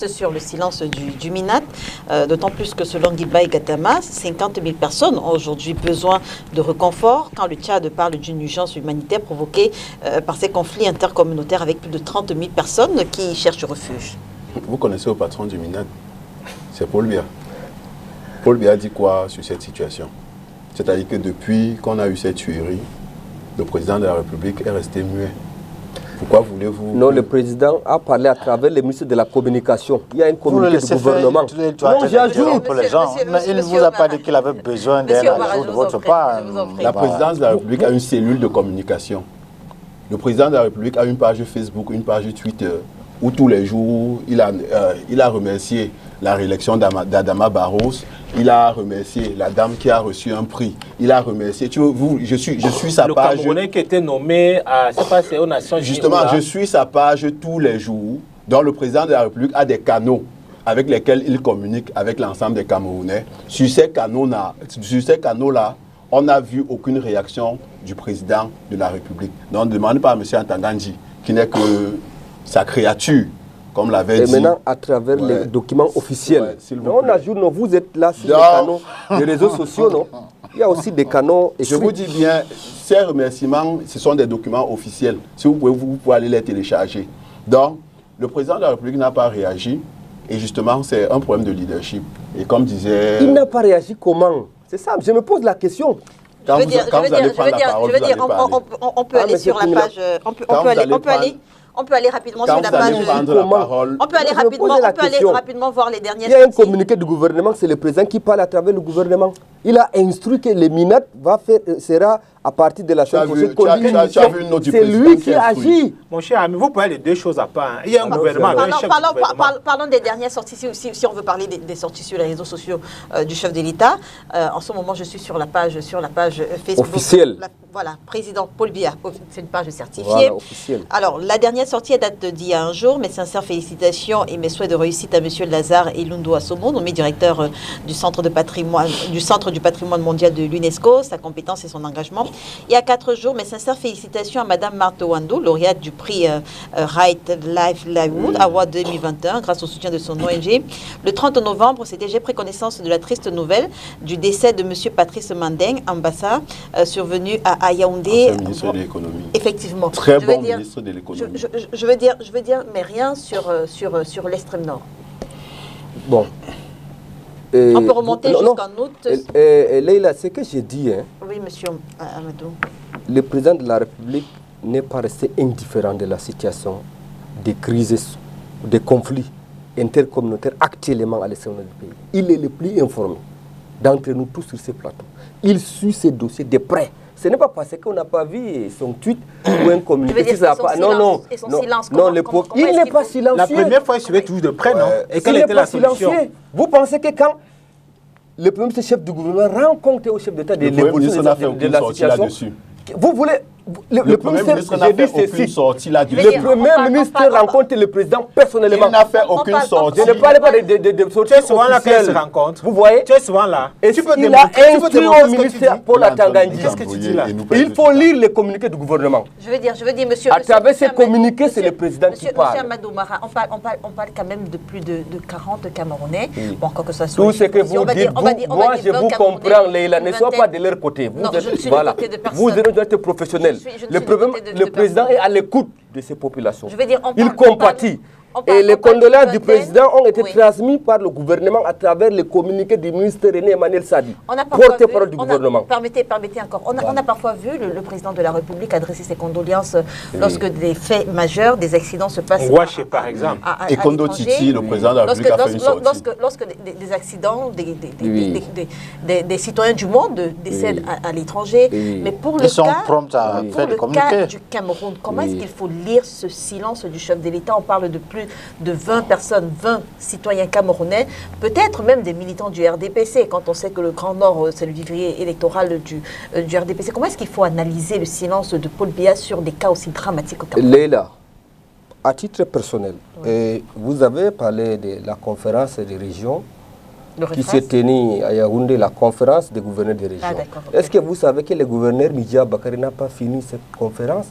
reste sur le silence du MINAT, d'autant plus que selon Guibaï Gatama, 50 000 personnes ont aujourd'hui besoin de reconfort quand le Tchad parle d'une urgence humanitaire provoquée par ces conflits intercommunautaires avec plus de 30 000 personnes qui cherchent refuge. Vous connaissez le patron du MINAT, c'est Paul Biya. Paul Biya dit quoi sur cette situation? C'est-à-dire que depuis qu'on a eu cette tuerie, le président de la République est resté muet. Pourquoi voulez-vous... Non, le président a parlé à travers les ministres de la communication. Il y a une communiqué du gouvernement. Non, j'ajoute pour les gens. Mais il ne vous a pas dit qu'il avait besoin d'un ajout de votre part. La présidence de la République a une cellule de communication. Le président de la République a une page Facebook, une page Twitter, où tous les jours, il a remercié la réélection d'Adama Barros, il a remercié la dame qui a reçu un prix, il a remercié, je suis sa page... Le Camerounais qui était nommé à, je sais pas, c'est aux Nations Unies. Justement, je suis sa page tous les jours, dont le président de la République a des canaux avec lesquels il communique avec l'ensemble des Camerounais. Sur ces canaux-là, on n'a vu aucune réaction du président de la République. Donc, ne demandez pas à M. Antangandji, qui n'est que sa créature, comme l'avait dit. Et maintenant, à travers les documents officiels. On ajoute, non, vous êtes là sur les canaux des réseaux sociaux, non? Il y a aussi des canaux écrits. Je vous dis bien, ces remerciements, ce sont des documents officiels. Si vous pouvez aller les télécharger. Donc, le président de la République n'a pas réagi. Et justement, c'est un problème de leadership. Et comme disait... Il n'a pas réagi comment? C'est ça, je me pose la question. Quand vous allez prendre la parole, vous allez parler. On peut aller sur la page... On peut aller rapidement sur la page. On peut aller rapidement voir les dernières. Il y a un communiqué du gouvernement, c'est le président qui parle à travers le gouvernement. Il a instruit que le MINAT sera à partir de la semaine prochaine. C'est lui qui agit. Mon cher ami, vous parlez de deux choses à part. Il y a un gouvernement. Parlons des dernières sorties, si on veut parler des sorties sur les réseaux sociaux du chef de l'État. En ce moment, je suis sur la page Facebook. Officielle. Voilà, président Paul Biya. C'est une page certifiée. Voilà, officielle. Alors, la dernière sortie date d'il y a un jour. Mes sincères félicitations et mes souhaits de réussite à M. Lazare Ilundu Asomo, nommé directeur du Centre du patrimoine mondial de l'UNESCO, sa compétence et son engagement. Il y a 4 jours, mes sincères félicitations à Mme Martha Wando, lauréate du prix Right Life Livelihood Award 2021, grâce au soutien de son ONG. Le 30 novembre, j'ai pris connaissance de la triste nouvelle du décès de M. Patrice Mandeng, ambassadeur, survenu à Yaoundé. Ancien ministre de l'économie. Effectivement. Très bon ministre de l'économie. Je veux dire, mais rien sur l'extrême nord. Bon. On peut remonter jusqu'en août. Leïla, ce que j'ai dit, hein, oui, monsieur Amadou. Le président de la République n'est pas resté indifférent de la situation des crises, des conflits intercommunautaires actuellement à l'extérieur du pays. Il est le plus informé d'entre nous tous sur ces plateaux. Il suit ces dossiers de près. Ce n'est pas parce qu'on n'a pas vu son tweet ou un communiqué. Non, il n'est pas silencieux. La première fois, il suivait toujours de près, non? Et quelle était la solution? Vous pensez que quand le premier ministre chef du gouvernement rencontre au chef d'État de l'évolution de la situation, vous voulez... Le Premier ministre n'a fait aucune sortie là-dessus. Le Premier ministre rencontre le président personnellement. Il n'a fait aucune sortie. Je ne parle pas de sorties officielles. Tu es souvent là quand il se rencontre. Vous voyez? Tu es souvent là. Et il a instruit au ministère Paul Antangandji. Qu'est-ce que tu dis là? Il faut lire les communiqués du gouvernement. Je veux dire, monsieur... À travers ces communiqués, c'est le président qui parle. Monsieur Amadou Mara, on parle quand même de plus de 40 Camerounais. Bon, encore que ça soit... Tout ce que vous dites, moi je vous comprends, Leïla, ne sois pas de leur côté. Voilà. Vous êtes professionnel. Le président est à l'écoute de ces populations. Il compatit. Et les condoléances du président ont été transmises par le gouvernement à travers les communiqués du ministre René Emmanuel Sadi, porte-parole du gouvernement. Permettez encore. On a parfois vu le président de la République adresser ses condoléances lorsque des faits majeurs, des accidents se passent. Ouaché, par exemple. Et Kondo Titi, le président de la République, a fait une sortie. Lorsque des accidents, des citoyens du monde décèdent à l'étranger. Mais pour le cas du Cameroun, comment est-ce qu'il faut lire ce silence du chef de l'État? On parle de plus de 20 personnes, 20 citoyens camerounais, peut-être même des militants du RDPC, quand on sait que le Grand Nord, c'est le vivrier électoral du RDPC. Comment est-ce qu'il faut analyser le silence de Paul Biya sur des cas aussi dramatiques au Cameroun? Leïla, à titre personnel, vous avez parlé de la conférence des régions qui s'est tenue à Yaoundé, la conférence des gouverneurs des régions. Est-ce que vous savez que le gouverneur Midja Bakari n'a pas fini cette conférence?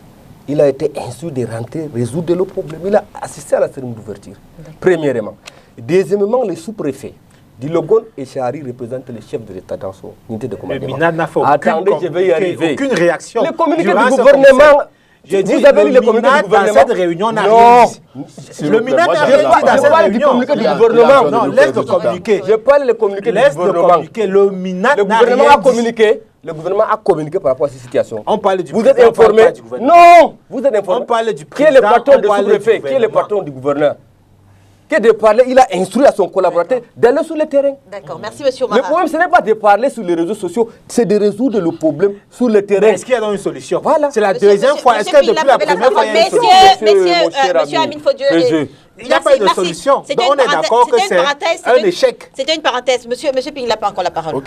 Il a été instruit de rentrer, résoudre le problème. Il a assisté à la cérémonie d'ouverture, premièrement. Deuxièmement, les sous-préfets. Dilogon et Chari représentent les chefs de l'État dans son unité de commandement. Le MINAD n'a fait aucune réaction. Les communiqués du gouvernement... Vous avez lu les communiqués du gouvernement? Dans cette réunion n'a rien dit. Le MINAD n'a rien dit dans cette réunion. Du gouvernement. Non, laisse le communiquer. Je parle des communiqués du gouvernement. Le MINAD le gouvernement a communiqué. Le gouvernement a communiqué par rapport à cette situation. On parle du Vous êtes informé? Non, vous êtes informé. On parle du président. Qui est le patron du sous-préfet? Qui est le patron du gouverneur? Que de parler, il a instruit à son collaborateur d'aller sur le terrain. D'accord, merci monsieur Omar. Le problème, ce n'est pas de parler sur les réseaux sociaux, c'est de résoudre le problème sur le terrain. Est-ce qu'il y a donc une solution? Voilà. C'est la deuxième fois. Est-ce que depuis la première fois, il y a une solution? Monsieur Amin Fodieu. Il n'y a pas eu de solution. Donc on est d'accord que c'est un échec. C'était une parenthèse. Monsieur Ping n'a pas encore la parole.